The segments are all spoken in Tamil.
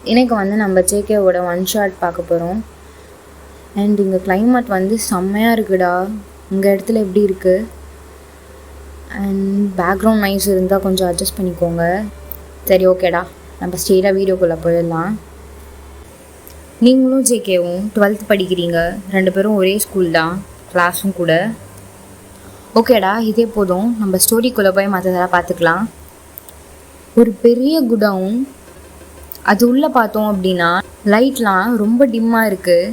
இன்னைக்கு வந்து நம்ம ஜேகேவோட ஒன் ஷாட் பார்க்க போகிறோம். அண்ட் இங்கே கிளைமேட் வந்து செம்மையாக இருக்குடா. உங்கள் இடத்துல எப்படி இருக்குது? அண்ட் பேக்ரவுண்ட் நாய்ஸ் இருந்தால் கொஞ்சம் அட்ஜஸ்ட் பண்ணிக்கோங்க. சரி, ஓகேடா, நம்ம ஸ்ட்ரெயிட்டாக வீடியோக்குள்ளே போயிடலாம். நீங்களும் ஜேகேவும் 12th படிக்கிறீங்க, 2 பேரும் ஒரே ஸ்கூல் தான், கிளாஸும் கூட. ஓகேடா, இதே போதும், நம்ம ஸ்டோரிக்குள்ளே போய் மற்றதெல்லாம் பார்த்துக்கலாம். ஒரு பெரிய குடவுன், அது உள்ளே பார்த்தோம் அப்படின்னா லைட்லாம் ரொம்ப டிம்மாக இருக்குது.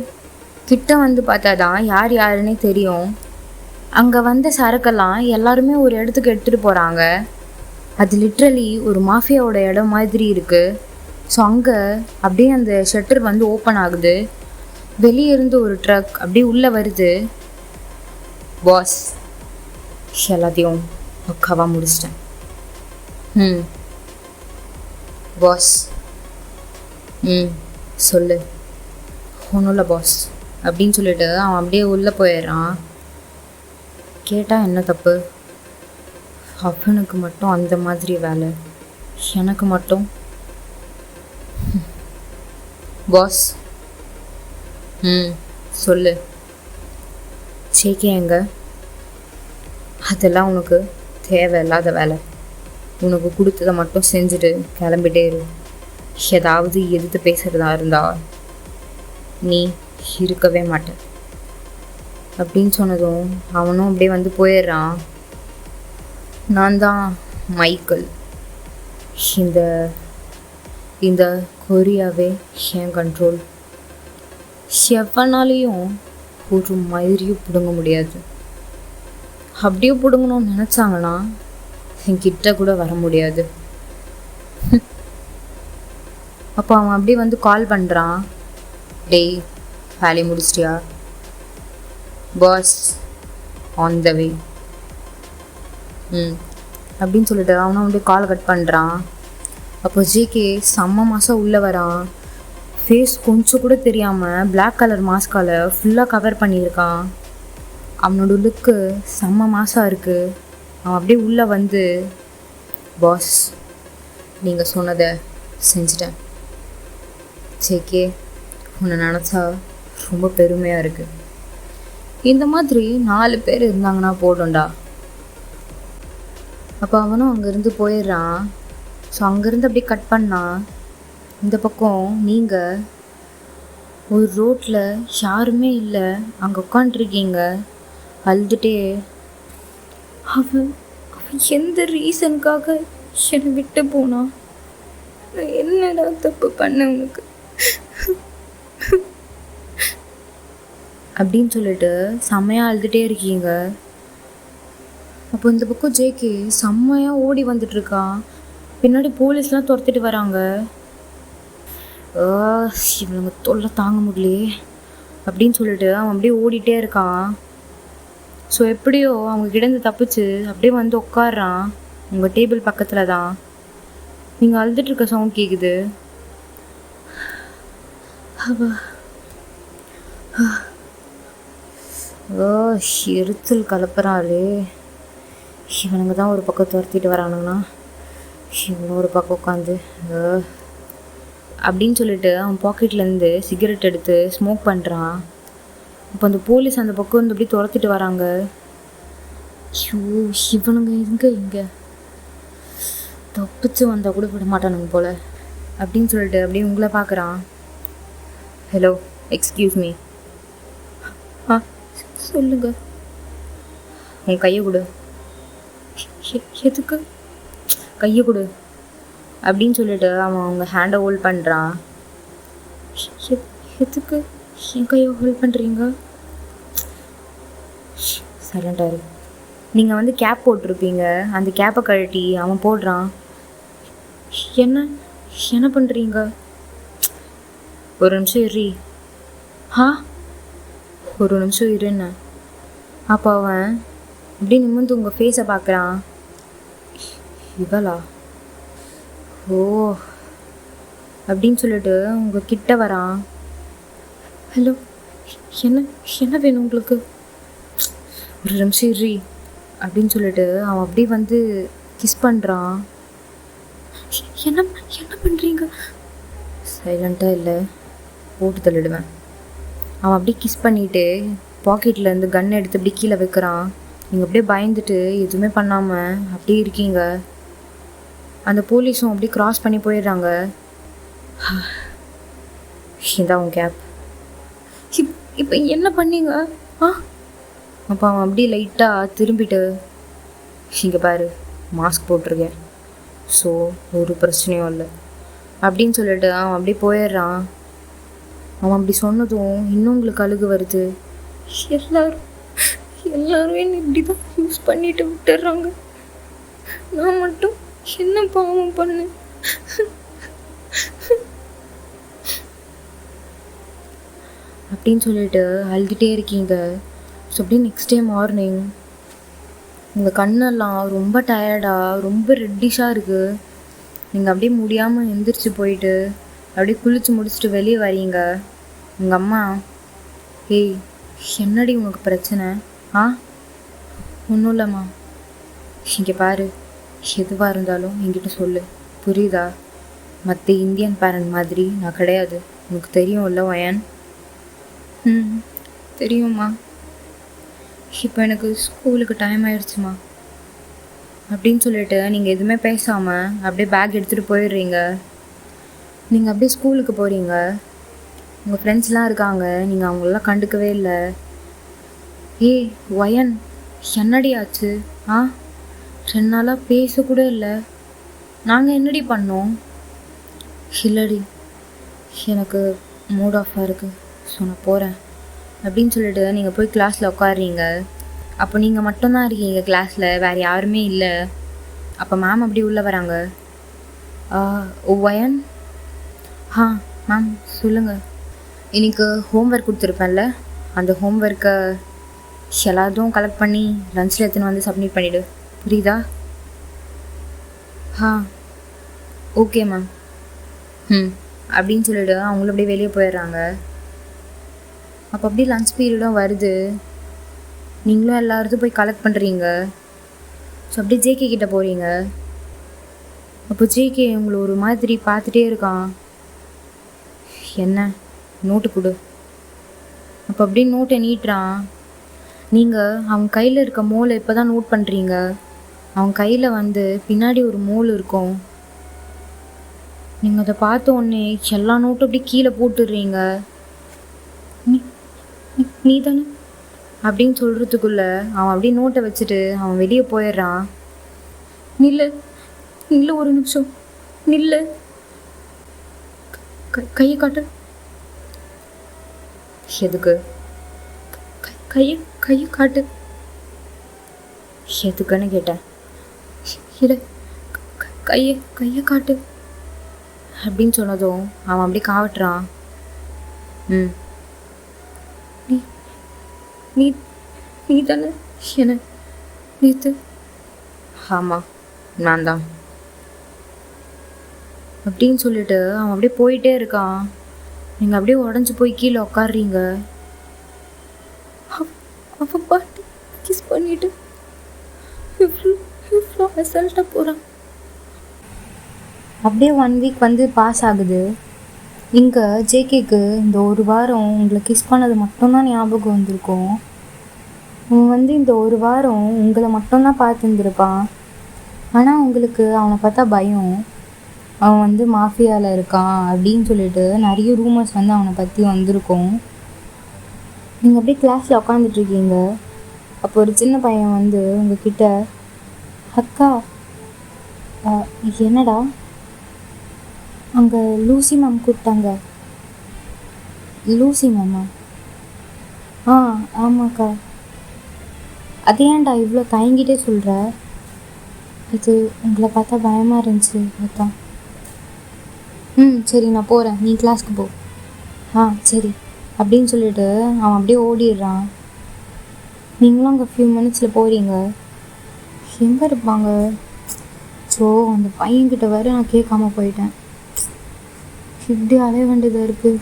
கிட்ட வந்து பார்த்தா தான் யார் யாருன்னே தெரியும். அங்கே வந்த சரக்கெல்லாம் எல்லாருமே ஒரு இடத்துக்கு எடுத்துகிட்டு போகிறாங்க. அது லிட்ரலி ஒரு மாஃபியாவோட இடம் மாதிரி இருக்குது. ஸோ அங்கே அப்படியே அந்த ஷட்டர் வந்து ஓப்பன் ஆகுது. வெளியே இருந்து ஒரு ட்ரக் அப்படியே உள்ளே வருது. பாஸ், எல்லாத்தையும் பக்காவாக முடிச்சிட்டேன். பாஸ், சொல்லு. ஒன்றும் இல்லை பாஸ் அப்படின்னு சொல்லிட்டு அவன் அப்படியே உள்ளே போயிடுறான். கேட்டால் என்ன தப்பு? அவனுக்கு மட்டும் அந்த மாதிரி வேலை, எனக்கு மட்டும். பாஸ், சொல்லு. சேக்கே எங்க? அதெல்லாம் உனக்கு தேவையில்லாத வேலை. உனக்கு கொடுத்ததை மட்டும் செஞ்சுட்டு கிளம்பிட்டே இரு. ஏதாவது எதிர்த்து பேசுகிறதா இருந்தா நீ இருக்கவே மாட்ட அப்படின்னு சொன்னதும் அவனும் அப்படியே வந்து போயிடுறான். நான் தான் மைக்கேல். இந்த இந்த கொரியாவே என் கண்ட்ரோல். எவனாலையும் ஒரு மயிரையும் பிடுங்க முடியாது. அப்படியே பிடுங்கணும்னு நினச்சாங்கன்னா என்கிட்ட கூட வர முடியாது. அப்போ அவன் அப்படியே வந்து கால் பண்ணுறான். டேய், வேலையை முடிச்சிட்டியா? பாஸ், ஆன் த வே. அப்படின்னு சொல்லிட்டு அவனும் அப்படியே கால் கட் பண்ணுறான். அப்போ ஜேகே செம்ம மாதம் உள்ளே வரான். ஃபேஸ் கொஞ்சம் கூட தெரியாமல் பிளாக் கலர் மாஸ்கால் ஃபுல்லாக கவர் பண்ணியிருக்கான். அவனோட லுக்கு செம்ம மாதம் இருக்குது. அவன் அப்படியே உள்ளே வந்து, பாஸ், நீங்கள் சொன்னதை செஞ்சிட்டேன். ஜேகே, உன்னை நினச்சா ரொம்ப பெருமையாக இருக்குது. இந்த மாதிரி 4 பேர் இருந்தாங்கன்னா போடும்டா. அப்போ அவனும் அங்கேருந்து போயிடுறான். ஸோ அங்கேருந்து அப்படியே கட் பண்ணால் இந்த பக்கம் நீங்கள் ஒரு ரோட்டில் யாருமே இல்லை, அங்கே உட்காண்ட்ருக்கீங்க அழுதுகிட்டே. அவன் எந்த ரீசனுக்காக என்னை விட்டு போனா? என்னடா தப்பு பண்ண உனக்கு அப்படின்னு சொல்லிட்டு செம்மையாக அழுதுகிட்டே இருக்கீங்க. அப்போ இந்த பக்கம் ஜேகே செம்மையாக ஓடி வந்துட்டுருக்கான். பின்னாடி போலீஸ்லாம் துரத்திட்டு வராங்க. இவனுங்க தொல்லை தாங்க முடியலையே அப்படின்னு சொல்லிட்டு அவன் அப்படியே ஓடிட்டே இருக்கான். ஸோ எப்படியோ அவங்க கிடந்து தப்பிச்சு அப்படியே வந்து உட்காடுறான் உங்கள் டேபிள் பக்கத்தில் தான். நீங்கள் அழுதுட்டுருக்க சவுண்ட் கேட்குது. எரிச்சல் கலப்புறாளே. இவனுங்க தான் ஒரு பக்கம் துரத்திட்டு வரானுங்கன்னா இவனும் ஒரு பக்கம் உட்காந்து அப்படின்னு சொல்லிட்டு அவன் பாக்கெட்லேருந்து சிகரெட் எடுத்து ஸ்மோக் பண்ணுறான். அப்போ அந்த போலீஸ் அந்த பக்கம் வந்து அப்படியே துரத்திட்டு வராங்க. இவனுங்க இங்கே தப்பிச்சு வந்தால் கூட விட மாட்டானுங்க போல் அப்படின்னு சொல்லிட்டு அப்படியே உங்களை பார்க்குறான். Hello, excuse me. சொல்லுங்க. உன் கையை கொடு. எதுக்கு? கையை கொடு அப்படின்னு சொல்லிட்டு அவன் அவங்க ஹேண்டை ஹோல்ட் பண்ணுறான். எதுக்கு என் கையை ஹோல்ட் பண்ணுறீங்க? சைலண்டாக இரு. நீங்கள் வந்து கேப் போட்டிருப்பீங்க, அந்த கேப்பை கழட்டி அவன் போடுறான். என்ன பண்ணுறீங்க? ஒரு நிமிஷம் இரு. ஒரு நிமிஷம் இருன்னு. அப்போ அவன் அப்படி நிமிர்ந்து உங்கள் ஃபேஸை பார்க்குறான். இவளா? ஓ அப்படின்னு சொல்லிட்டு உங்கள் கிட்ட வரான். ஹலோ, என்ன வேணும் உங்களுக்கு? ஒரு நிமிஷம் இரு அப்படின்னு சொல்லிட்டு அவன் அப்படியே வந்து கிஸ் பண்ணுறான். என்ன பண்ணுறீங்க? சைலண்ட்டாக இல்லை, போட்டு தள்ளிடுவேன். அவன் அப்படியே கிஸ் பண்ணிவிட்டு பாக்கெட்டில் இருந்து கன் எடுத்து அப்படி கீழே வைக்கிறான். நீங்கள் அப்படியே பயந்துட்டு எதுவுமே பண்ணாமல் அப்படியே இருக்கீங்க. அந்த போலீஸும் அப்படியே க்ராஸ் பண்ணி போயிடுறாங்க. இதான் உன் கேப். இப்போ என்ன பண்ணீங்க? அப்போ அவன் அப்படியே லைட்டாக திரும்பிட்டு, இங்கே பாரு, மாஸ்க் போட்டிருக்கேன், ஸோ ஒரு பிரச்சனையும் இல்லை அப்படின்னு சொல்லிட்டு அவன் அப்படியே போயிடுறான். அவன் அப்படி சொன்னதும் இன்னும் உங்களுக்கு அழுகு வருது. எல்லாரும் என்ன இப்படி தான் யூஸ் பண்ணிட்டு விட்டுடுறாங்க, நான் மட்டும் என்ன பாவம் பண்ணு. அப்படின்னு சொல்லிட்டு அழுதுகிட்டே இருக்கீங்க. ஸோ அப்படியே நெக்ஸ்ட் டே மார்னிங் உங்கள் கண்ணெல்லாம் ரொம்ப டயர்டாக ரொம்ப ரெட்டிஷாக இருக்குது. நீங்கள் அப்படியே முடியாமல் எந்திரிச்சு போயிட்டு அப்படியே குளித்து முடிச்சுட்டு வெளியே வரீங்க. உங்கள் அம்மா, ஏய் என்னடி உனக்கு பிரச்சனை? ஒன்றும் இல்லைம்மா, இங்கே பாரு, எதுவாக இருந்தாலும் என்கிட்ட சொல்லு, புரியுதா? மற்ற இந்தியன் பேரண்ட் மாதிரி நான் கிடையாது, உனக்கு தெரியும்ல ஒயன்? தெரியும்மா, இப்போ எனக்கு ஸ்கூலுக்கு டைம் ஆயிடுச்சுமா அப்படின்னு சொல்லிட்டு நீங்கள் எதுவுமே பேசாமல் அப்படியே பேக் எடுத்துகிட்டு போயிடுறீங்க. நீங்கள் அப்படியே ஸ்கூலுக்கு போகிறீங்க. உங்கள் ஃப்ரெண்ட்ஸ்லாம் இருக்காங்க, நீங்கள் அவங்களெலாம் கண்டுக்கவே இல்லை. ஏய் ஒயன், என்னடி ஆச்சு? 2 நாளாக பேசக்கூட இல்லை, நாங்கள் என்னடி பண்ணோம்? இல்லடி, எனக்கு மூட் ஆஃபாக இருக்குது, ஸோ நான் போகிறேன் அப்படின்னு சொல்லிட்டு நீங்கள் போய் கிளாஸில் உட்காடுறீங்க. அப்போ நீங்கள் மட்டும்தான் இருக்கீங்க கிளாஸில், வேறு யாருமே இல்லை. அப்போ மேம் அப்படி உள்ளே வராங்க. ஒயன், மேம் சொல்லுங்கள். இன்னைக்கு ஹோம்ஒர்க் கொடுத்துருப்பேன்ல, அந்த ஹோம்ஒர்க்கை எல்லாத்தையும் கலெக்ட் பண்ணி லஞ்சில் எடுத்துன்னு வந்து சப்மிட் பண்ணிவிடு, புரியுதா? Okay ma'am. அப்படின்னு சொல்லிவிட்டு அவங்களும் அப்படியே வெளியே போயிடுறாங்க. அப்போ அப்படியே லஞ்ச் பீரியடும் வருது. நீங்களும் எல்லாருக்கும் போய் கலெக்ட் பண்ணுறீங்க. ஸோ அப்படியே ஜேகே கிட்டே போகிறீங்க. அப்போ ஜேகே உங்களை ஒரு மாதிரி பார்த்துட்டே இருக்கான். என்ன, நோட்டு கொடு. அப்போ அப்படியே நோட்டை நீட்டுறான். நீங்கள் அவன் கையில் இருக்க மோலை இப்போ தான் நோட் பண்ணுறீங்க. அவன் கையில் வந்து பின்னாடி ஒரு மோல் இருக்கும். நீங்கள் அதை பார்த்த உடனே எல்லா நோட்டும் அப்படியே கீழே போட்டுடுறீங்க. நீ தானே அப்படின்னு சொல்கிறதுக்குள்ள அவன் அப்படியே நோட்டை வச்சுட்டு அவன் வெளியே போயிடுறான். நில்லு ஒரு நிமிஷம், நில்லு, கையை காட்டு. எதுக்கு? கையை காட்டு. எதுக்குன்னு கேட்டேன். இல்லை, கையை காட்டு அப்படின்னு சொன்னதும் அவன் அப்படியே காவட்டுறான். நீ தானே என்ன நேற்று? ஆமாம், நான் தான் அப்படின்னு சொல்லிட்டு அவன் அப்படியே போயிட்டே இருக்கான். நீங்கள் அப்படியே உடஞ்சி போய் கீழே உட்காடுறீங்க. அவன் பாட்டு கிஸ் பண்ணிட்டு இவ்வளோ அசல்ட்டாக போகிறான். அப்படியே 1 வீக் வந்து பாஸ் ஆகுது. இங்கே ஜேகேக்கு இந்த ஒரு வாரம் உங்களை கிஸ் பண்ணது மட்டும்தான் ஞாபகம் வந்திருக்கும். அவன் வந்து இந்த ஒரு வாரம் உங்களை மட்டும்தான் பார்த்துருந்துருப்பான். ஆனால் உங்களுக்கு அவனை பார்த்தா பயம். அவன் வந்து மாஃபியாவில் இருக்கான் அப்படின்னு சொல்லிட்டு நிறைய ரூமர்ஸ் வந்து அவனை பற்றி வந்திருக்கும். நீங்கள் அப்படியே கிளாஸில் உட்காந்துட்ருக்கீங்க. அப்போ ஒரு சின்ன பையன் வந்து உங்ககிட்ட, அக்கா என்னடா, அங்கே லூசி மேம் கூப்பிட்டாங்க. லூசி மேமா? ஆமாக்கா. அது ஏன்டா இவ்வளோ தயங்கிட்டே சொல்கிற? அது உங்களை பார்த்தா பயமாக இருந்துச்சு, அதான். சரி, நான் போகிறேன், நீ கிளாஸ்க்கு போ. சரி அப்படின்னு சொல்லிட்டு அவன் அப்படியே ஓடிடுறான். நீங்களும் அங்கே ஃபியூ மினிட்ஸில் போகிறீங்க. எங்கே இருப்பாங்க? ஸோ அந்த பையன்கிட்ட வர நான் கேட்காம போயிட்டேன். இப்படி அலைய வேண்டியதாக இருக்குது.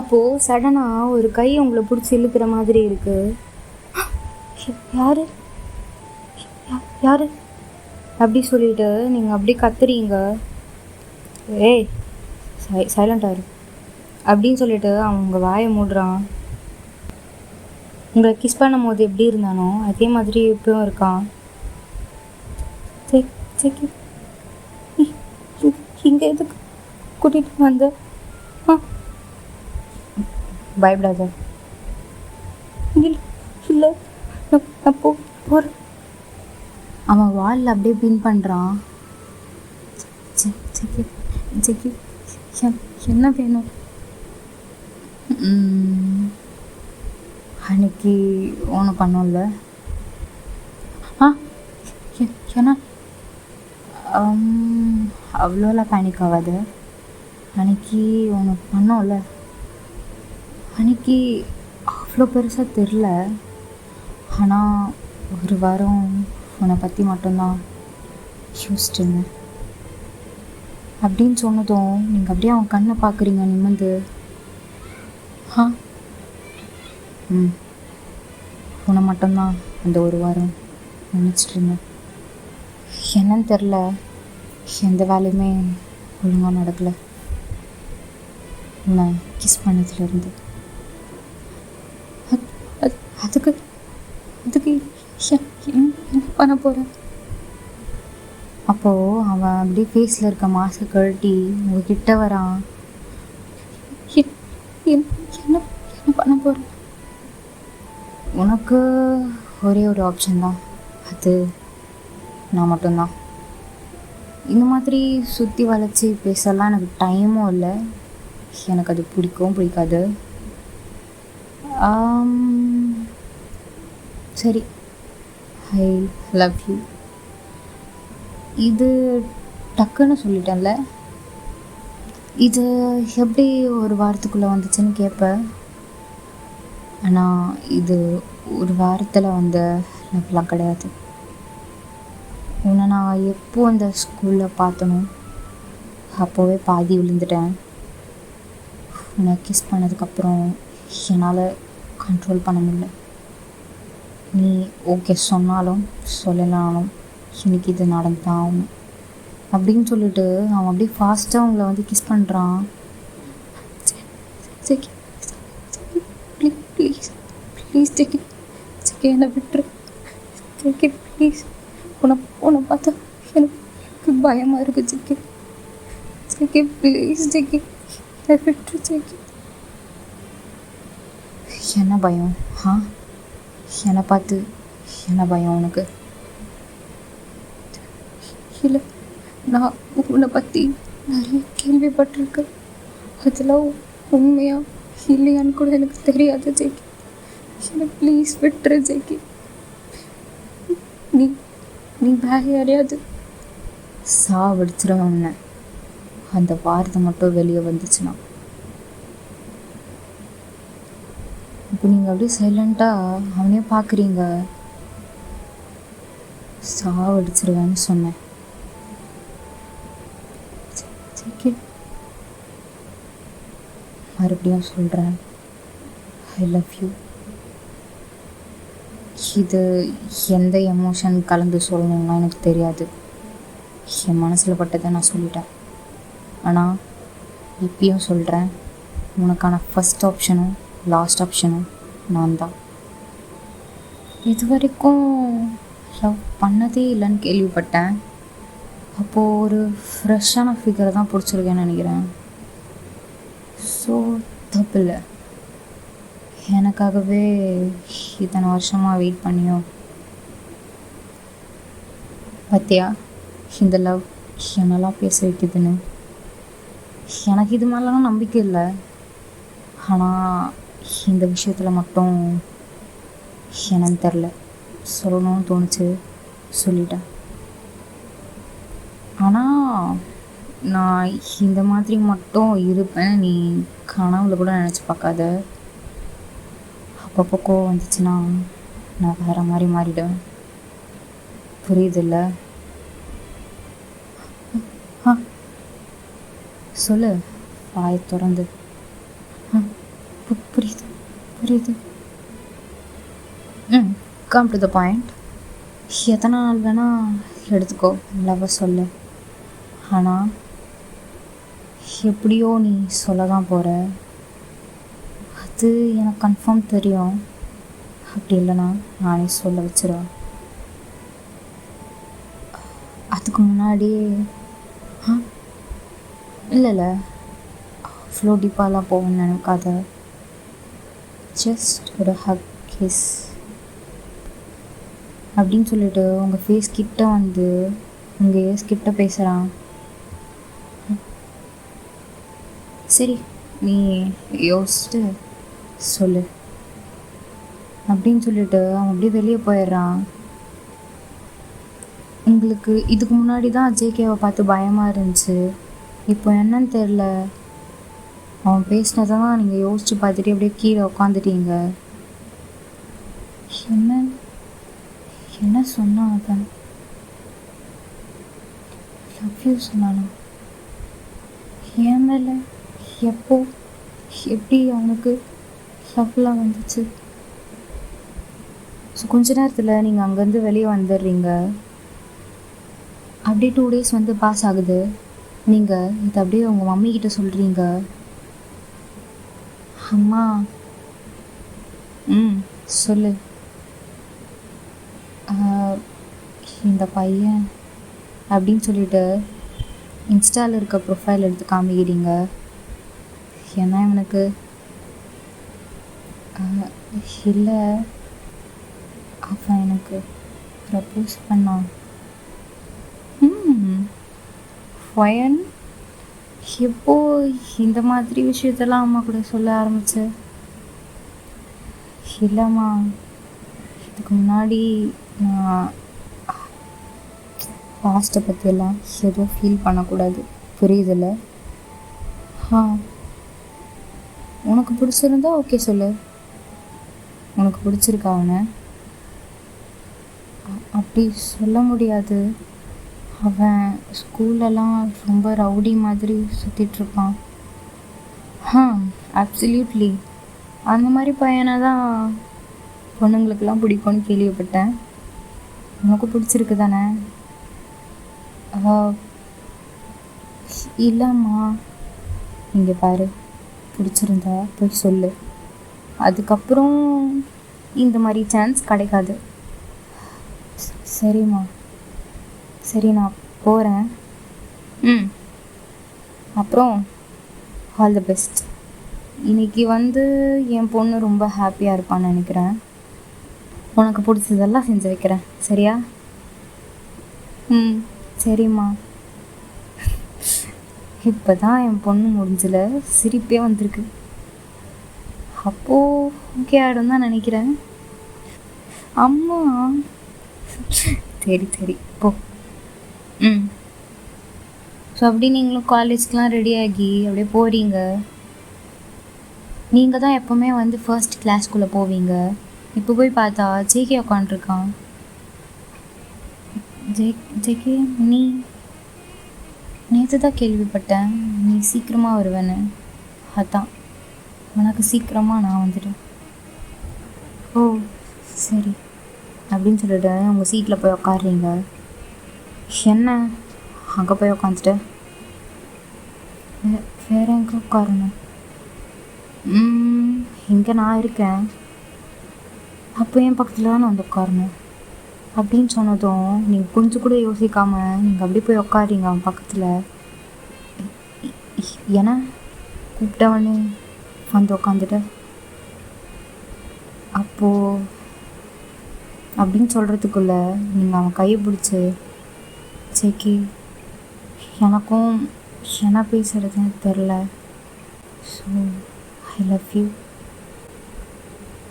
அப்போது சடனாக ஒரு கை உங்களை பிடிச்சி இழுக்கிற மாதிரி இருக்குது. யாரு அப்படி சொல்லிட்டு நீங்கள் அப்படியே கத்துறீங்க. ஏய், சைலண்டாக இரு அப்படின்னு சொல்லிட்டு அவங்க வாயை மூடுறான். உங்களை கிஸ் பண்ணும் போது எப்படி இருந்தானோ அதே மாதிரி இப்பவும் இருக்கான். சரி, இங்கே எதுக்கு கூட்டிகிட்டு வந்த? பயப்படாத. இல்லை, நான் போகிறேன். அவன் வாலில் அப்படியே பின் பண்ணுறான். ஜெக்கி என்ன வேணும்? அன்னைக்கு ஒன்று பண்ணோம்ல. ஏன்னா அவ்வளோலாம் பேனிக் ஆகாது. அன்னைக்கு ஒன்று பண்ணோம்ல, அன்னைக்கு அவ்வளோ பெருசாக தெரில. ஆனால் ஒரு வாரம் உன்னை பற்றி மட்டும்தான் யோசிச்சுருந்தேன் அப்படின்னு சொன்னதும் நீங்கள் அப்படியே அவன் கண்ணை பார்க்குறீங்க நிமிர்ந்து. உன்னை மட்டும்தான் அந்த ஒரு வாரம் நினச்சிட்டு இருந்தேன். என்னன்னு தெரில, எந்த வேலையுமே ஒழுங்காக நடக்கலை உன்னை கிஸ் பண்ணதுலேருந்து. அதுக்கு என்ன பண்ண போகிறேன்? அப்போது அவன் அப்படியே ஃபேஸில் இருக்க மாஸ்க் கழட்டி உங்ககிட்ட வரான். என்ன பண்ண போகிறேன்? உனக்கு ஒரே ஒரு ஆப்ஷன் தான், அது நான் மட்டும்தான். இந்த மாதிரி சுற்றி வளைச்சி பேசலாம் எனக்கு டைமும் இல்லை. எனக்கு அது பிடிக்கவும் பிடிக்காது. சரி, ஐ லவ் யூ. இது டக்குன்னு சொல்லிட்டேன்ல. இது எப்படி ஒரு வாரத்துக்குள்ளே வந்துச்சுன்னு கேட்பேன். ஆனால் இது ஒரு வாரத்தில் வந்த லவ்லாம் கிடையாது. உன்னை நான் எப்போ அந்த ஸ்கூலில் பார்த்தனோ அப்போவே பாதி விழுந்துட்டேன். உன்னை கிஸ் பண்ணதுக்கப்புறம் என்னால் கண்ட்ரோல் பண்ண முடியல. நீ ஓகே சொன்னாலும் சொல்லலாலும் இன்னைக்கு இது நடந்தான் ஆகணும் அப்படின்னு சொல்லிட்டு அவன் அப்படியே ஃபாஸ்ட்டாக அவங்கள வந்து கிஸ் பண்ணுறான். ப்ளீஸ் ப்ளீஸ் ஜெக்கி, என்னை விட்டுரு ஜெக்கி, ப்ளீஸ். உன்னை பார்த்தா எனக்கு பயமாக இருக்குது ஜெக்கி, ப்ளீஸ் ஜெக்கி, என்னை விட்டுரு ஜெக்கி. என்ன பயம்? என்னை பார்த்து என்ன பயம் உனக்கு? இல்லை, நான் உன்னை பற்றி நிறைய கேள்விப்பட்டிருக்கேன். அதெல்லாம் உண்மையா இல்லையான்னு கூட எனக்கு தெரியாது ஜெக்கி. என்னை ப்ளீஸ் விட்டுரு ஜெக்கி. நீ வேற யாரையாவது சாவடிச்சிடும் உன்னை. அந்த வார்த்தை மட்டும் வெளியே வந்துச்சுன்னா. இப்போ நீங்கள் அப்படியே சைலண்ட்டாக அவனே பார்க்குறீங்க. சாவடிச்சிருவேன்னு சொன்னேன். மறுபடியும் சொல்கிறேன், ஐ லவ் யூ. இது எந்த எமோஷன் கலந்து சொல்லணும்னா எனக்கு தெரியாது. என் மனசில் பட்டதை நான் சொல்லிட்டேன். ஆனால் இப்பயும் சொல்கிறேன், உனக்கான ஃபஸ்ட் ஆப்ஷனும் லாஸ்ட் ஆப்ஷனும் நான் தான். இது வரைக்கும் லவ் பண்ணதே இல்லைன்னு கேள்விப்பட்டேன். அப்போது ஒரு ஃப்ரெஷ்ஷான ஃபிகரை தான் பிடிச்சிருக்கேன்னு நினைக்கிறேன். ஸோ தப்பு இல்லை. எனக்காகவே இத்தனை வருஷமாக வெயிட் பண்ணியோ பத்தியா இந்த லவ் என்னெல்லாம் பேச வைக்குதுன்னு. எனக்கு இது மாதிரிலாம் நம்பிக்கை இல்லை. ஆனால் இந்த விஷயத்தில் மட்டும் என்னன்னு தெரில, சொல்லணும்னு தோணுச்சு, சொல்லிட்டேன். ஆனால் நான் இந்த மாதிரி மட்டும் இருப்பேன் நீ கனவுல கூட நினச்சி பார்க்காத. அப்பப்போ கோவம் வந்துச்சுன்னா நான் வேறு மாதிரி மாறிடுவேன். புரியுதில்ல? சொல்லு, வாயை திறந்து. புரியுது. Come to the point. எத்தனை நாள் வேணால் எடுத்துக்கோ லவ்வை சொல்லு. ஆனால் எப்படியோ நீ சொல்ல தான் போகிற, அது எனக்கு கன்ஃபார்ம் தெரியும். அப்படி இல்லைனா நானே சொல்ல வச்சிருவேன். அதுக்கு முன்னாடி இல்லை அவ்வளோ டீப்பாலாம் போகணும்னு நினைக்காத. ஜஸ்ட் ஒரு ஹக் கிஸ் அப்படின்னு சொல்லிட்டு உங்கள் ஃபேஸ் கிட்ட வந்து உங்கள் ஏஸ் கிட்ட பேசுகிறான். சரி, நீ யோசிச்சுட்டு சொல்லு அப்படின்னு சொல்லிட்டு அவன் அப்படியே வெளியே போயிடுறான். உங்களுக்கு இதுக்கு முன்னாடி தான் ஜேகேவை பார்த்து பயமாக இருந்துச்சு. இப்போ என்னன்னு தெரில, அவன் பேசினதை தான் நீங்கள் யோசித்து பார்த்துட்டு அப்படியே கீழே உட்காந்துட்டீங்க. என்ன சொன்னான் அவன்? லவ் யூ சொன்னானா? ஏன் மேலே எப்போ எப்படி அவனுக்கு லவ்லாம் வந்துச்சு? ஸோ கொஞ்ச நேரத்தில் நீங்கள் அங்கேருந்து வெளியே வந்துடுறீங்க. அப்படியே 2 days வந்து பாஸ் ஆகுது. நீங்கள் இதை அப்படியே உங்கள் மம்மி கிட்ட சொல்கிறீங்க. அம்மா, சொல்லு. இந்த பையன் அப்படின்னு சொல்லிட்டு இன்ஸ்டாவில் இருக்க ப்ரொஃபைல் எடுத்து காமிக்கிறீங்க. ஏன்னா இவனுக்கு இல்லை, அவன் எனக்கு ப்ரப்போஸ் பண்ணான். ஃபயன் எப்போ இந்த மாதிரி விஷயத்தெல்லாம் அம்மா கூட சொல்ல ஆரம்பிச்சு? இல்லைம்மா, இதுக்கு முன்னாடி நான் பாஸ்ட்டை பற்றியெல்லாம் எதுவும் ஃபீல் பண்ணக்கூடாது, புரியுதில்ல? உனக்கு பிடிச்சிருந்தா ஓகே சொல்லு. உனக்கு பிடிச்சிருக்கா அவனை? அப்படி சொல்ல முடியாது. அவன் ஸ்கூல்லலாம் ரொம்ப ரவுடி மாதிரி சுற்றிட்டுருப்பான். அப்சல்யூட்லி. அந்த மாதிரி பையனை தான் பொண்ணுங்களுக்கெல்லாம் பிடிக்கும்னு கேள்விப்பட்டேன். உனக்கு பிடிச்சிருக்கு தானே? இல்லைம்மா, இங்கே பாரு, பிடிச்சிருந்தா போய் சொல்லு. அதுக்கப்புறம் இந்த மாதிரி சான்ஸ் கிடைக்காது. சரிம்மா, சரி, நான் போகிறேன். அப்புறம் ஆல் தி பெஸ்ட். இன்றைக்கி வந்து என் பொண்ணு ரொம்ப ஹாப்பியாக இருப்பான்னு நினைக்கிறேன். உனக்கு பிடிச்சதெல்லாம் செஞ்சு வைக்கிறேன், சரியா? சரிம்மா. இப்போ தான் என் பொண்ணு முடிஞ்சல சிரிப்பே வந்திருக்கு. அப்போது ஓகே ஆகிடும் தான் நினைக்கிறேன். அம்மா, சரி போ. ஸோ அப்படி நீங்களும் காலேஜ்க்கெலாம் ரெடி ஆகி அப்படியே போகிறீங்க. நீங்கள் தான் எப்போவுமே வந்து ஃபர்ஸ்ட் கிளாஸ்க்குள்ளே போவீங்க. இப்போ போய் பார்த்தா ஜேகே உட்காண்ட்ருக்கான். ஜேகே, நீ நேற்று தான் கேள்விப்பட்டேன் நீ சீக்கிரமாக வருவேன்னு. அதான் உனக்கு சீக்கிரமாக நான் வந்துட்டேன். ஓ சரி அப்படின்னு சொல்லிட்டு உங்கள் சீட்டில் போய் உட்காடுறீங்க. என்ன அங்கே போய் உட்காந்துட்டு வேறு எங்கே உட்காரணும்? இங்கே நான் இருக்கேன், அப்போ என் பக்கத்தில் தான் நான் வந்து உட்காரணும் அப்படின்னு சொன்னதும் நீங்கள் கொஞ்சம் கூட யோசிக்காமல் நீங்கள் அப்படி போய் உட்காடுறீங்க அவன் பக்கத்தில். ஏன்னா கூப்பிட்டவனே வந்து உட்காந்துட்டு அப்போது அப்படின்னு சொல்கிறதுக்குள்ள நீங்கள் அவன் கையை பிடிச்சி, சேக்கி எனக்கும் என்ன பேசுகிறதுன்னு தெரில, ஸோ ஐ லவ் யூ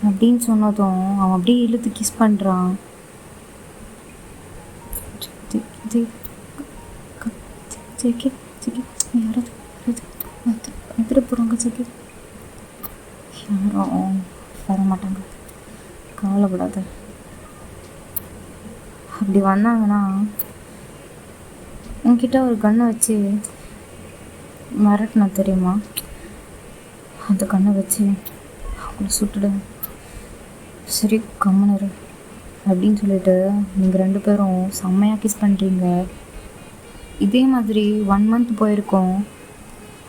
அப்படின்னு சொன்னதும் அவன் அப்படியே இழுத்து கிஸ் பண்ணுறான். சேக்கி யாராவது எடுத்துகிட்டு போகிறாங்க. சேக்கி யாரும் வரமாட்டாங்க, கவலைப்படாத. அப்படி வந்தாங்கன்னா உன்கிட்ட ஒரு கண்ணை வச்சு மிரட்டினா தெரியுமா? அந்த கண்ணை வச்சு அவங்கள சுட்டுடு. சரி கம்முனரு அப்படின்னு சொல்லிட்டு நீங்கள் 2 பேரும் செம்மையாக கிஸ் பண்ணுறீங்க. இதே மாதிரி 1 month போயிருக்கோம்.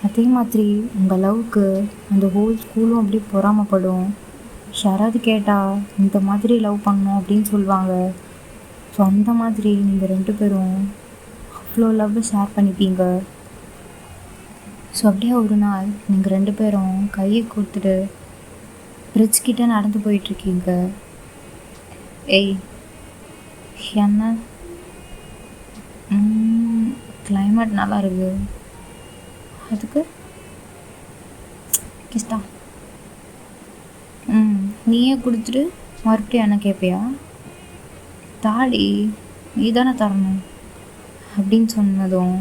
ஐ அதே மாதிரி உங்கள் லவ்க்கு அந்த ஹோல் ஸ்கூலும் அப்படியே பொறாமப்படும். யாராவது கேட்டால் இந்த மாதிரி லவ் பண்ணணும் அப்படின்னு சொல்லுவாங்க. ஸோ அந்த மாதிரி நீங்கள் 2 பேரும் அவ்வளோ லவ்வை ஷேர் பண்ணிப்பீங்க. ஸோ அப்படியே ஒரு நாள் நீங்கள் 2 பேரும் கையை கொடுத்துட்டு பிரிட்ஜ் கிட்ட நடந்து போயிட்டுருக்கீங்க. ஏய் என்ன கிளைமேட் நல்லா இருக்கு, அதுக்கு கிஸ்டா நீயே கொடுத்துட்டு மறுபடியும் என்ன கேட்பியா? தாடி நீ தானே தரணும் அப்படின்னு சொன்னதும்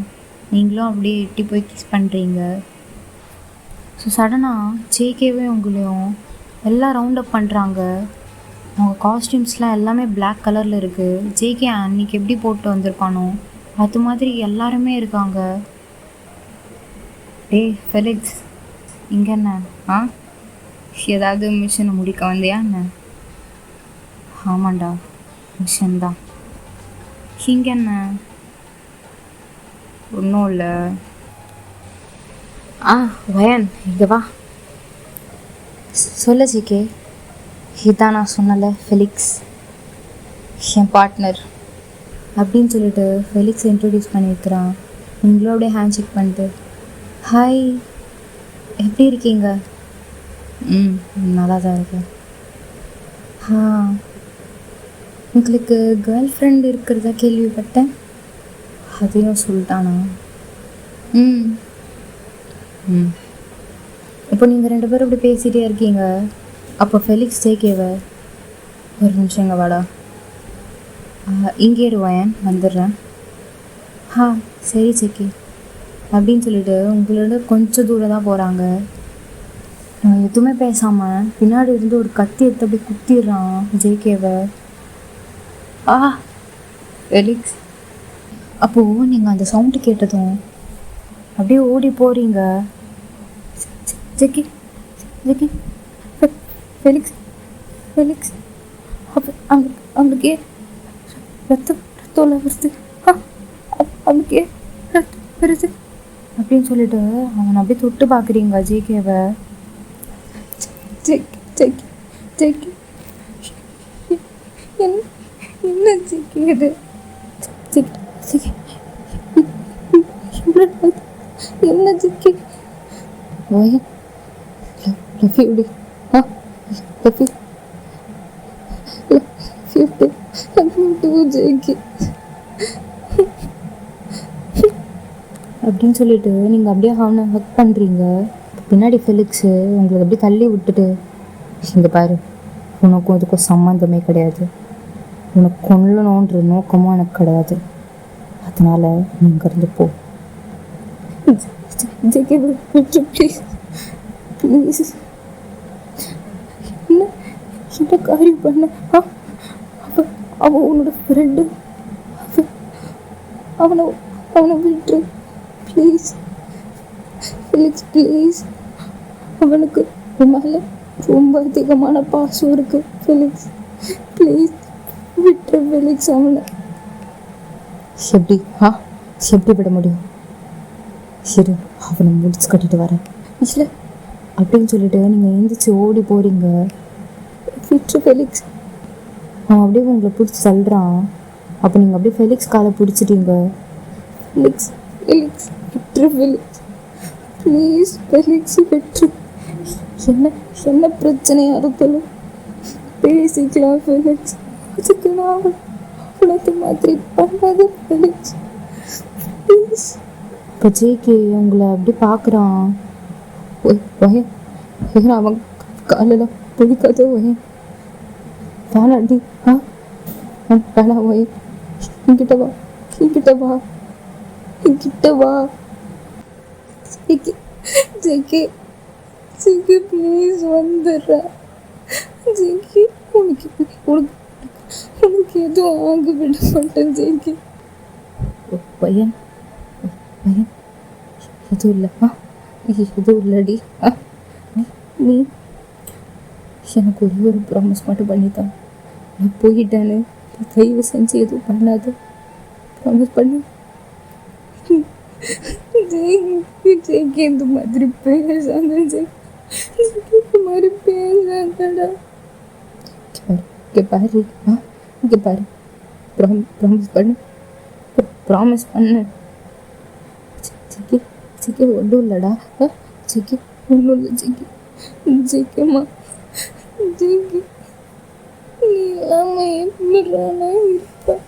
நீங்களும் அப்படியே எட்டி போய் கிஸ் பண்ணுறீங்க. ஸோ சடனாக ஜேகேவே உங்களையும் எல்லாம் ரவுண்ட் அப் பண்ணுறாங்க. அவங்க காஸ்டியூம்ஸ்லாம் எல்லாமே பிளாக் கலரில் இருக்குது. ஜேகே அன்றைக்கி எப்படி போட்டு வந்திருப்பானோ அது மாதிரி எல்லாருமே இருக்காங்க. டேய் ஃபெலிக்ஸ், இங்கே என்ன ஏதாவது மிஷனை முடிக்க வந்தியா என்ன? ஆமாண்டா, மிஷன் தான். இங்கே என்ன? ஒன்றும் இல்லை. வயன் இங்கே வா. சொல்ல ஜிகே. இதான் நான் சொன்னல ஃபெலிக்ஸ், என் பார்ட்னர் அப்படின்னு சொல்லிட்டு ஃபெலிக்ஸ் இன்ட்ரடியூஸ் பண்ணியிருக்கிறான். நீங்களும் அப்படியே ஹேண்ட் ஷேக் பண்ணிட்டு ஹாய் எப்படி இருக்கீங்க? நல்லா தான் இருக்கேன். உங்களுக்கு கேர்ள் ஃப்ரெண்ட் இருக்கிறதா கேள்விப்பட்டேன், அதையும் சொல்லிட்டானா? இப்போ நீங்கள் 2 பேரும் இப்படி பேசிகிட்டே இருக்கீங்க. அப்போ ஃபெலிக்ஸ் ஜேகேவை ஒரு நிமிஷம் இங்கே வாடா, இங்கே இருவாயன் வந்துடுறேன். சரி ஜேகே அப்படின்னு சொல்லிட்டு உங்களோட கொஞ்சம் தூரம் தான் போகிறாங்க. எதுவுமே பேசாமல் பின்னாடி இருந்து ஒரு கத்தி எடுத்து அப்படி குத்திடுறான் ஜேகேவை. ஃபெலிக்ஸ். அப்போது நீங்கள் அந்த சவுண்டு கேட்டதும் அப்படியே ஓடி போகிறீங்க. ஜேகே ஜேகே ஃபெலிக்ஸ் ஃபெலிக்ஸ் அவனுக்கே ரத்தம் வருது, அவனுக்கே ரத்தம் வருது அப்படின்னு சொல்லிட்டு அவனை அப்படியே தொட்டு பார்க்குறீங்க ஜேகேவை. என்ன ஜேகே இது? என்ன ஜேகே? அப்படின்னு சொல்லிட்டு நீங்கள் அப்படியே அவனை ஹக் பண்ணுறீங்க. பின்னாடி ஃபெலிக்ஸு உங்களை அப்படியே தள்ளி விட்டுட்டு, இங்கே பாரு, உனக்கும் அதுக்கும் சம்மந்தமே கிடையாது, உனக்கு கொல்லணுன்ற நோக்கமும் எனக்கு கிடையாது, அதனால் நீங்கள் இருந்து போ. ப்ளீஸ் ப்ளீஸ் என்ன காரியம் பண்ண? அவன் உன்னோட ஃப்ரெண்டு, அவனை விட்டு ப்ளீஸ் ஃபெலிக்ஸ் ப்ளீஸ். அவனுக்கு மேலே ரொம்ப அதிகமான பாசம் இருக்கு ஃபெலிக்ஸ், ப்ளீஸ் விட்டு ஃபெலிக்ஸ் அவனை. எப்படி விட முடியும்? சரி, அவனை முடிச்சு கட்டிட்டு வரேன் இல்லை அப்படின்னு சொல்லிட்டு நீங்கள் எழுந்திரிச்சு ஓடி போகிறீங்க. விட்டு ஃபெலிக்ஸ். அவன் அப்படியே உங்களை பிடிச்சி தள்ளுறான். அப்போ நீங்கள் அப்படியே ஃபெலிக்ஸ் காலை பிடிச்சிட்டீங்க. ஃபெலிக்ஸ் ஃபெலிக்ஸ் விட்டு ஃபெலிக்ஸ் ப்ளீஸ் ஃபெலிக்ஸ் விட்டு. என்ன பிரச்சனையாக இருந்தாலும் பேசிக்கலாம் ஃபெலிக்ஸ், அதுக்கு நான் உனக்கு மாதிரி பண்ணாத ஃபெலிக்ஸ் ப்ளீஸ். இப்போ ஜேகே உங்களை அப்படி பார்க்குறான். அவன் காலில் பிடிக்காத வேணாடி, வேணா இங்கிட்ட வா ஜேகே ப்ளீஸ் வந்துடுறேன் ஜேகே. உனக்கு எதுவும் ஆக விட மாட்டேன் ஜேகே. பையன் எதுவும் இல்லை, எதுவும் இல்லடி. நீ எனக்கு ஒரு ப்ராமிஸ் மட்டும் பண்ணித்தான், நான் போயிட்டேன்னு தயவு செஞ்சு எதுவும் பண்ணாத, ப்ராமிஸ் பண்ணு. ஜெய்க்கு இந்த மாதிரி பேசாத இந்த மாதிரி பேசாதடா. இங்கே பாரு இங்கே பாரு, ப்ராமிஸ் பண்ணு, ப்ராமிஸ் பண்ணு. ஜெய்க்கு ஜெய்க்கு ஒன்றும் இல்லைடா, ஜெய்க்கு ஒன்றும் இல்லை. ஜெய்க்கம்மா ஜெய்க்கு நீ இல்லாமல் எப்படிறானா இருப்ப?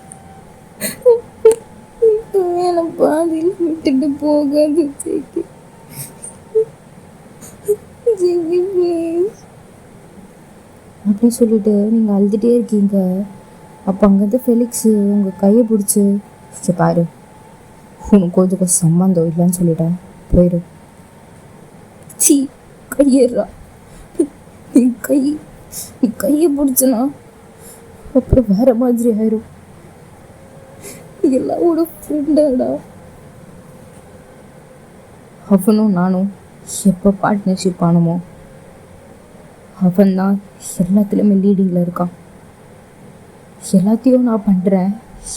என்னை பாதியில் விட்டுட்டு போகாது ஜெய்க்கு. ஜெய்க்கு ப்ளீஸ் அப்படின்னு சொல்லிட்டு நீங்கள் அழுதுகிட்டே இருக்கீங்க. அப்போ அங்கேருந்து ஃபெலிக்ஸு உங்கள் கையை பிடிச்சி, பாரு உனக்கு கொஞ்சம் சம்மந்தம் இல்லைன்னு சொல்லிட்டேன், போயிடு. சி கையேறா, நீ கையை பிடிச்சனா அப்புறம் வேற மாதிரி ஆயிரும். எல்லாரோட ஃப்ரெண்டாடா அவனும் நானும். எப்போ பார்ட்னர்ஷிப் ஆனமோ அவன் தான் எல்லாத்துலேயுமே லீடிங்கில் இருக்கான். எல்லாத்தையும் நான் பண்ணுறேன்,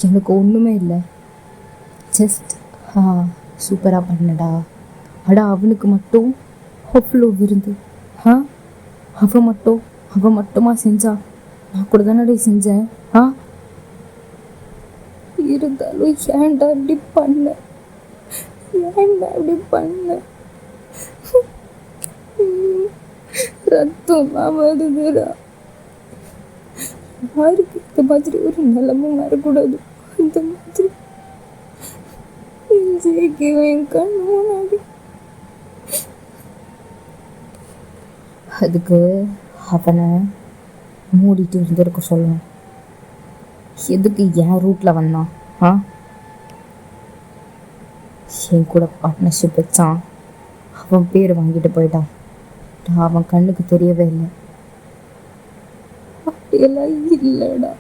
எனக்கு ஒன்றுமே இல்லை. ஜஸ்ட் சூப்பராக பண்ணடா. அடா அவனுக்கு மட்டும் அவ்வளோ விருந்து. அவன் மட்டுமா செஞ்சா? நான் கூட தானே செஞ்சேன். இருந்தாலும் ஏன்டா அப்படி பண்ண? ரத்தம்லாம் வருதுடா. யாருக்கு இந்த மாதிரி ஒரு நிலைமை வரக்கூடாது. அந்த மாதிரி என் கண் முன்னாடி. அதுக்கு அவனை மூடிட்டு இருந்திருக்க சொல்லணும். எதுக்கு என் ரூட்டில் வந்தான்? என் கூட பார்ட்னர்ஷிப் வச்சான், அவன் பேர் வாங்கிட்டு போயிட்டான். அவன் கண்ணுக்கு தெரியவே இல்லை. அப்படியெல்லாம் இல்லைடா.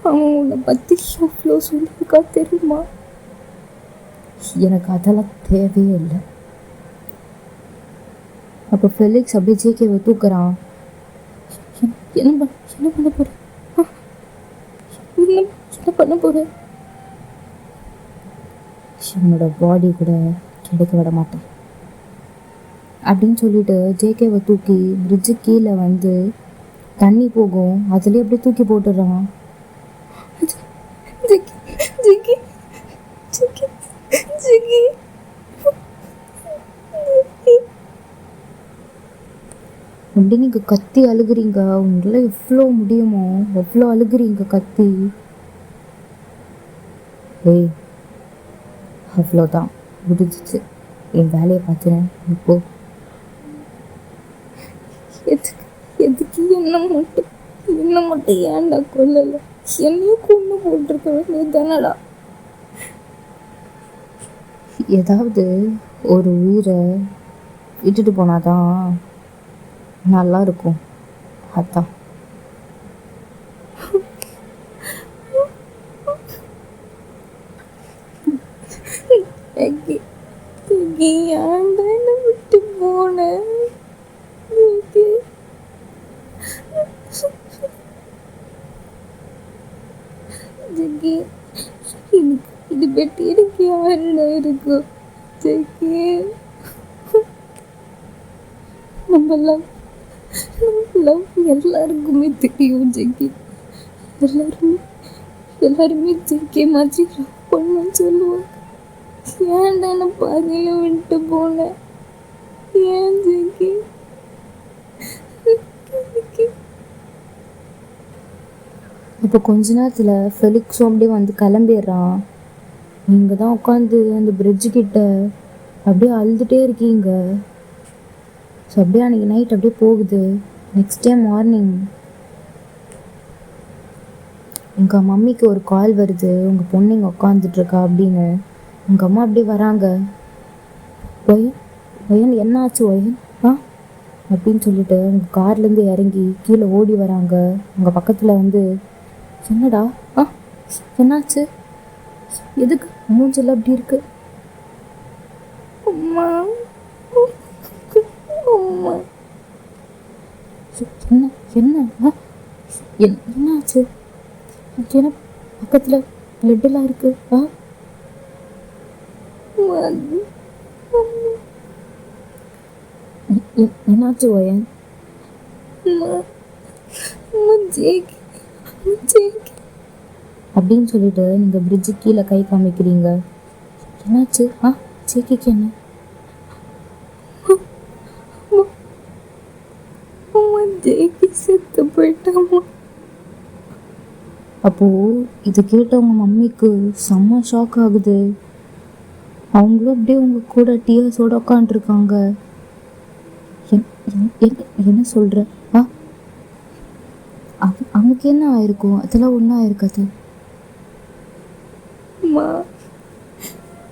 அவன் உன்னை பற்றி எவ்வளோ சொல்லியிருக்கா தெரியுமா? எனக்கு அதெல்லாம் தேவையே இல்லை. அப்போ ஃபெலிக்ஸ் அப்படியே ஜேகேவை தூக்குறான். என்ன பண்ண போற? என்னோட பாடி கூட கிடைக்க விட மாட்டேன் அப்படின்னு சொல்லிட்டு ஜேகேவை தூக்கி பிரிட்ஜு கீழே வந்து தண்ணி போகும், அதுலேயே அப்படியே தூக்கி போட்டுடுறான். அப்படி நீங்கள் கத்தி அழுகுறீங்க. உங்களால் எவ்வளோ முடியுமோ எவ்வளோ அழுகுறீங்க கத்தி. ஏய் அவ்வளோதான், முடிஞ்சிச்சு. என் வேலையை பார்த்துறேன் இப்போ. எதுக்கு என்ன மட்டும் ஏன்டா கொல்லலை? என்னையும் கொண்டு போட்டிருக்க வேண்டியது தானடா. ஏதாவது ஒரு உயிரை விட்டுட்டு போனாதான் நல்லா இருக்கும். அதான் ஏன்டா என்ன விட்டு போன? இது பெட்டி எனக்கு யாருடா இருக்கும்? நம்ம லவ் எல்லாருக்குமே தெரியும் ஜெகி. எல்லாருமே ஜெகே மாதிரி லவ் பண்ணணும்னு சொல்லுவாங்க. ஏன்டா என்ன பாதியில் விட்டு போன? ஏன் ஜெகி? இப்போ கொஞ்ச நேரத்தில் ஃபெலிக்ஸும் அப்படியே வந்து கிளம்பிடுறான். நீங்கள் தான் உட்காந்து அந்த பிரிட்ஜு கிட்ட அப்படியே அழுதுகிட்டே இருக்கீங்க. ஸோ அப்படியே அன்றைக்கி நைட் அப்படியே போகுது. நெக்ஸ்ட் டே மார்னிங் உங்கள் மம்மிக்கு ஒரு கால் வருது, உங்கள் பொண்ணு இங்கே உட்காந்துட்ருக்கா அப்படின்னு. உங்கள் அம்மா அப்படியே வராங்க. ஒயன் என்ன ஆச்சு ஒயன் அப்படின்னு சொல்லிட்டு உங்கள் கார்லேருந்து இறங்கி கீழே ஓடி வராங்க. உங்கள் பக்கத்தில் வந்து என்னடா என்னாச்சு? எதுக்கு மூஞ்செல்லாம் அப்படி இருக்கு? அம்மா அம்மா என்ன என்னாச்சு? என்ன பக்கத்தில் பிளட்டெல்லாம் இருக்கு? என்னாச்சு ஒயன்? அப்படின்னு சொல்லிட்டு நீங்கள் பிரிட்ஜு கீழே கை காமிக்கிறீங்க. என்னாச்சு? ஜேகேக்கு என்ன? செத்து போயிட்டாமா. அப்போ இது கேட்டவங்க மம்மிக்கு செம்ம ஷாக் ஆகுது. அவங்களும் அப்படியே உங்க கூட டியர்ஸோட உட்காந்துருக்காங்க. என்ன சொல்ற? அவனுக்கு என்ன ஆயிருக்கும்? அதெல்லாம் ஒன்றும் ஆயிருக்காது.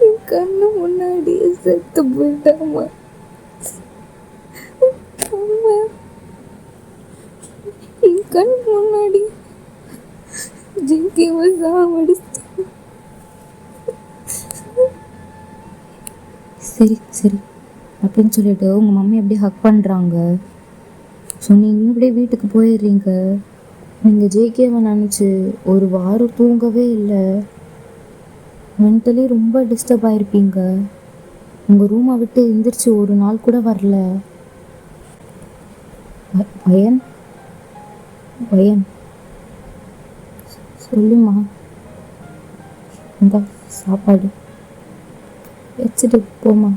என் கண்ணு முன்னாடியே செத்து போயிட்டாமா. என் கண் முன்னாடி ஜிங்கேவை சாவடிச்சு. சரி அப்படின்னு சொல்லிட்டு உங்கள் மம்மி அப்படியே ஹக் பண்ணுறாங்க. ஸோ நீங்களும் அப்படியே வீட்டுக்கு போயிடுறீங்க. நீங்கள் ஜேகேவை நினச்சி ஒரு வாரம் தூங்கவே இல்லை. மென்டலி ரொம்ப டிஸ்டர்ப் ஆகிருப்பீங்க. உங்கள் ரூமை விட்டு எந்திரிச்சு ஒரு நாள் கூட வரல. வயன் சொல்லுமா. இந்த சாப்பாடு வச்சுட்டு போமா.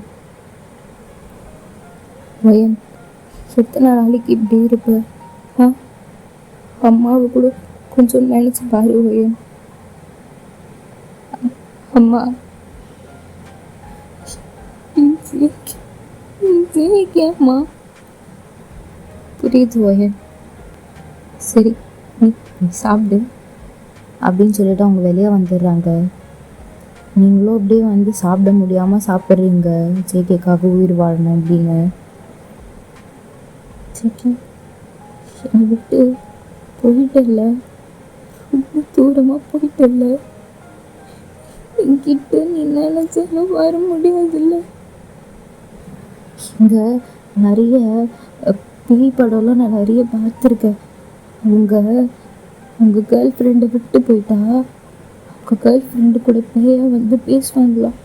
வயன் எத்தனை நாளைக்கு இப்படி இருப்ப? அம்மாவை கூட கொஞ்சம் நினச்சி பாரு வயன். அம்மா அம்மா. புரியுது வயன். சரி நீ சாப்பிடு அப்படின்னு சொல்லிட்டு அவங்க வெளியே வந்துடுறாங்க. நீங்களும் அப்படியே வந்து சாப்பிட முடியாமல் சாப்பிட்றீங்க. ஜேகேக்காக உயிர் வாழணும் அப்படின்னு. ஜேகே என்னை விட்டு போயிட்டல, ரொம்ப தூரமாக போயிட்டல. என்கிட்ட நீ நினைச்சாலும் வர முடியாதுல்ல. இங்கே நிறைய பேய் படம்லாம் நான் நிறைய பார்த்துருக்கேன். உங்கள் கேர்ள் ஃப்ரெண்டை விட்டு போயிட்டா உங்கள் கேர்ள் ஃப்ரெண்டு கூட பேயா வந்து பேசுவாங்களாம்.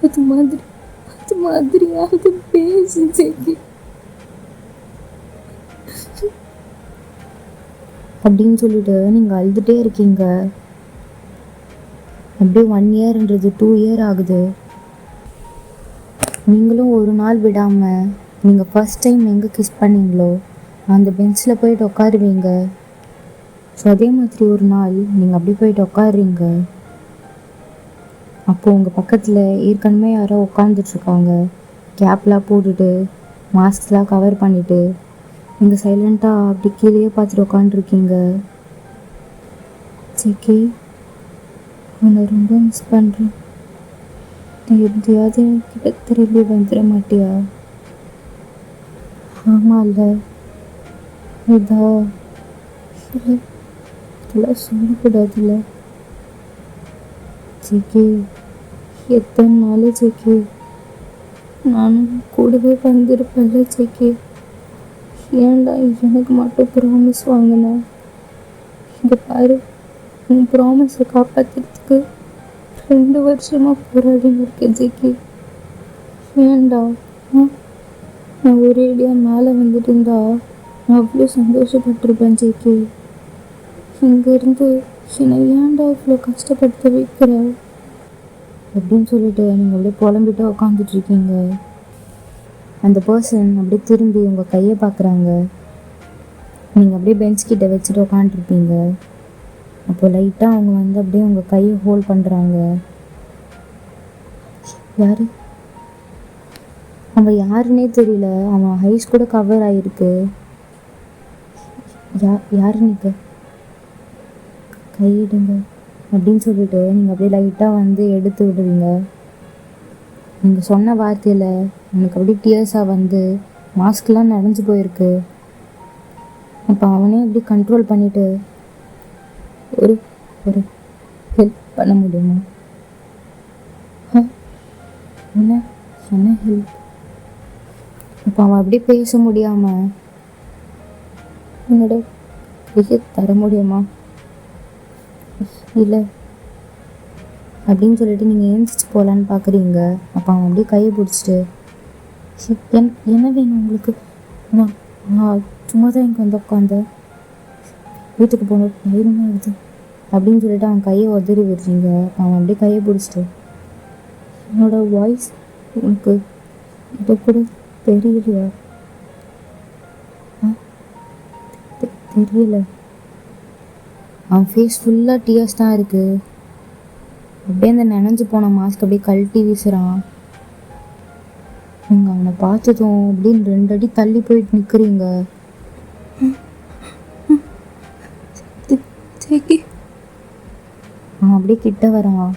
அது மாதிரியாவது பேசு ஜேகே அப்படின்னு சொல்லிட்டு நீங்கள் அழுதுகிட்டே இருக்கீங்க. அப்படியே 1 இயர்ன்றது 2 இயர் ஆகுது. நீங்களும் ஒரு நாள் விடாமல் நீங்கள் ஃபர்ஸ்ட் டைம் எங்கே கிஸ் பண்ணீங்களோ அந்த பெஞ்சில் போயிட்டு உட்காருவீங்க. ஸோ அதே மாதிரி ஒரு நாள் நீங்கள் அப்படி போயிட்டு உட்காடுறீங்க. அப்போது உங்கள் பக்கத்தில் ஏற்கனவே யாரோ உட்காந்துட்ருக்காங்க. கேப்லாம் போட்டுட்டு மாஸ்க்லாம் கவர் பண்ணிவிட்டு நீங்கள் சைலண்ட்டாக அப்படி கீழே பார்த்துட்டு உட்காந்துருக்கீங்க. ஜேகே உன்னை ரொம்ப மிஸ் பண்ணுறேன். நீ எப்படியாவது என்கிட்ட திரும்பி வந்துட மாட்டியா? ஆமாம் இல்லை இதெல்லாம் சொல்லக்கூடாதுல்ல ஜேகே. எத்தனை நாள் ஜேகே நானும் கூடவே வந்திருப்பேன்ல ஜேகே. ஏன்டா எனக்கு மட்டும் ப்ராமிஸ் வாங்கினேன்? இங்கே பாரு, உன் ப்ராமிஸை காப்பாற்றுறதுக்கு 2 வருஷமாக போராடின்னு இருக்கேன் ஜேகே. ஏன்டா? நான் ஒரேடியாக மேலே வந்துட்டு இருந்தா நான் அவ்வளோ சந்தோஷப்பட்டிருப்பேன் ஜேகே. இங்கேருந்து என்னை ஏன்டா இவ்வளோ கஷ்டப்படுத்த வைக்கிற அப்படின்னு சொல்லிட்டு நீங்கள் அப்படியே புலம்பிட்டு உட்காந்துட்ருக்கீங்க. அந்த பர்சன் அப்படியே திரும்பி உங்கள் கையை பார்க்குறாங்க. நீங்கள் அப்படியே பெஞ்ச் கிட்ட வச்சுட்டு உட்காந்துருப்பீங்க. அப்போ லைட்டாக அவங்க வந்து அப்படியே உங்கள் கையை ஹோல்ட் பண்ணுறாங்க. யார்? அவன் யாருன்னே தெரியல. அவன் ஹைஸ் கூட கவர் ஆகிருக்கு. யாரு நீங்கள்? கையிடுங்க அப்படின்னு சொல்லிட்டு நீங்கள் அப்படியே லைட்டாக வந்து எடுத்து விடுவீங்க. நீங்கள் சொன்ன வார்த்தையில் எனக்கு அப்படியே டியர்ஸாக வந்து மாஸ்க்லாம் நனைஞ்சு போயிருக்கு. அப்போ அவனே அப்படி கண்ட்ரோல் பண்ணிவிட்டு ஒரு ஹெல்ப் பண்ண முடியுமா? என்ன ஹெல்ப்? இப்போ அவன் அப்படியே பேச முடியாமல் என்னோட கையை தர முடியுமா? இல்லை அப்படின்னு சொல்லிட்டு நீங்கள் எழுந்திரிச்சு போகலான்னு பார்க்குறீங்க. அப்போ அவன் அப்படியே கையை பிடிச்சிட்டு என்ன வேணும் உங்களுக்கு? நான் நான் சும்மா தான் இங்கே வந்து உட்காந்தேன். வீட்டுக்கு போகணும், தைரியமாக ஆகுது அப்படின்னு சொல்லிட்டு அவன் கையை உதறி விடுறீங்க. அவன் அப்படியே கையை பிடிச்சிட்டு, என்னோட வாய்ஸ் உனக்கு இதை கூட தெரியலையா? தெரியல. அவன் ஃபேஸ் ஃபுல்லாக டியர்ஸ் தான் இருக்குது. அப்படியே அந்த நனைஞ்சு போன மாஸ்க் அப்படியே கழட்டி வீசுகிறான். நீங்கள் அவனை பார்த்ததும் அப்படின்னு 2 அடி தள்ளி போயிட்டு நிற்கிறீங்க. அவன் அப்படியே கிட்ட வரான்.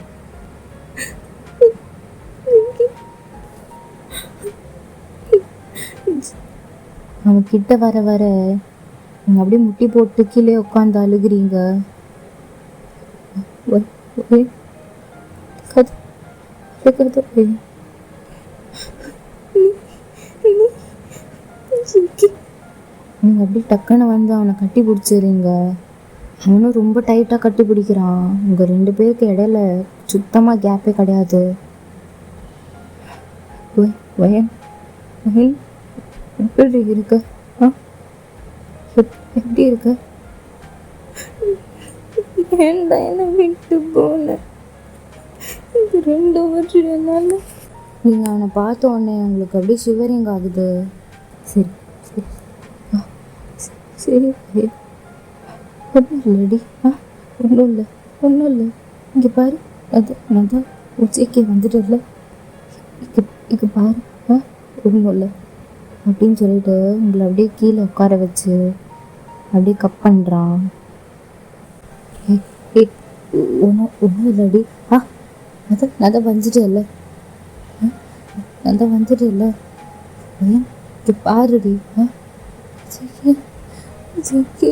அவன் கிட்ட வர வர நீங்கள் அப்படியே முட்டி போட்டு கீழே உட்காந்து அழுகிறீங்க. நீங்கள் அப்படியே டக்குன்னு வந்து அவனை கட்டி பிடிச்சிடுறீங்க. அவனும் ரொம்ப டைட்டாக கட்டி பிடிக்கிறான். உங்கள் 2 பேருக்கு இடையில சுத்தமாக கேப்பே கிடையாது. வயன் வயன் எப்படி இருக்க? எப்படி இருக்க? ஏன்டா என்னை விட்டு போன? இது 2 வருஷம் என்னால். நீங்கள் அவனை பார்த்த உடனே உங்களுக்கு அப்படியே ஷிவரிங் ஆகுது. சரி சரி சரி ஒன்றும் இல்லடி. ஒன்றும் இல்லை. இங்கே பாரு, நான் தான் உச்சிக்கு வந்துட்டல. இங்கே பாரு, ஒன்றும் இல்லை அப்படின்னு சொல்லிட்டு உங்களை அப்படியே கீழே உட்கார வச்சு அப்படியே கப் பண்ணுறான். ஒன்றும் இல்லடி. நான் தான் வந்துட்டேன்ல. பையன் இங்கே பாருடி. ஜெக்கி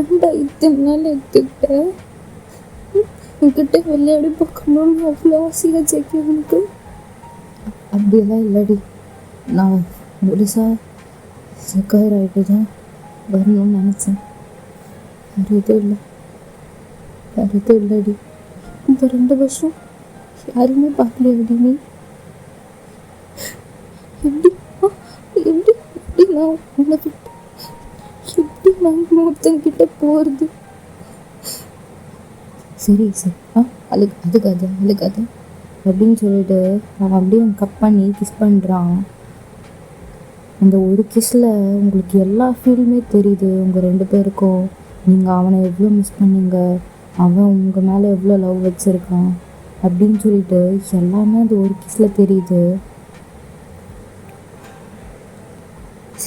ஏன்டா இத்தனை நாள் எடுத்துக்கிட்டேன்? என்கிட்ட விளையாடி பார்க்கணும்னு அவ்வளோ ஆசையா ஜெக்கி உனக்கு? அப்படியெல்லாம் இல்லடி. நான் முழுசாக செக்கர் ஆகிட்டு தான் வரணும்னு நினச்சேன். வேறு எதுவும் இல்லடி. இந்த 2 வருஷம் யாருமே பார்க்கலையாடி நீ? எப்படி நான் உன்னை விட்டு எப்படி நான் ஒருத்தன்கிட்ட போகிறது? சரி அதுக்காது அப்படின்னு சொல்லிட்டு அவன் அப்படியே கப் பண்ணி கிஸ் பண்ணுறான். அந்த ஒரு கிஸ்ஸில் உங்களுக்கு எல்லா ஃபீலுமே தெரியுது உங்கள் 2 பேருக்கும். நீங்கள் அவனை எவ்வளோ மிஸ் பண்ணீங்க, அவன் உங்கள் மேலே எவ்வளோ லவ் வச்சுருக்கான் அப்படின்னு சொல்லிட்டு எல்லாமே அந்த ஒரு கிஸ்ஸில் தெரியுது.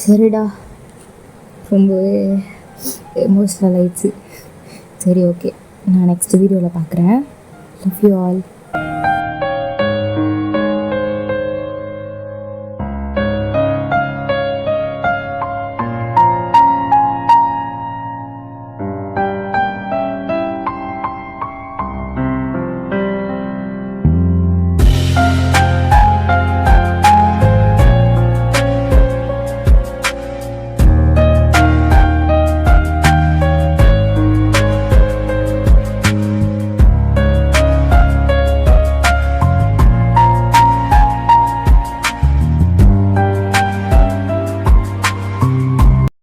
சரிடா, ரொம்பவே எமோஷ்னல் ஆயிடுச்சு. சரி, ஓகே, நான் நெக்ஸ்ட் வீடியோவில் பார்க்குறேன். Love you all.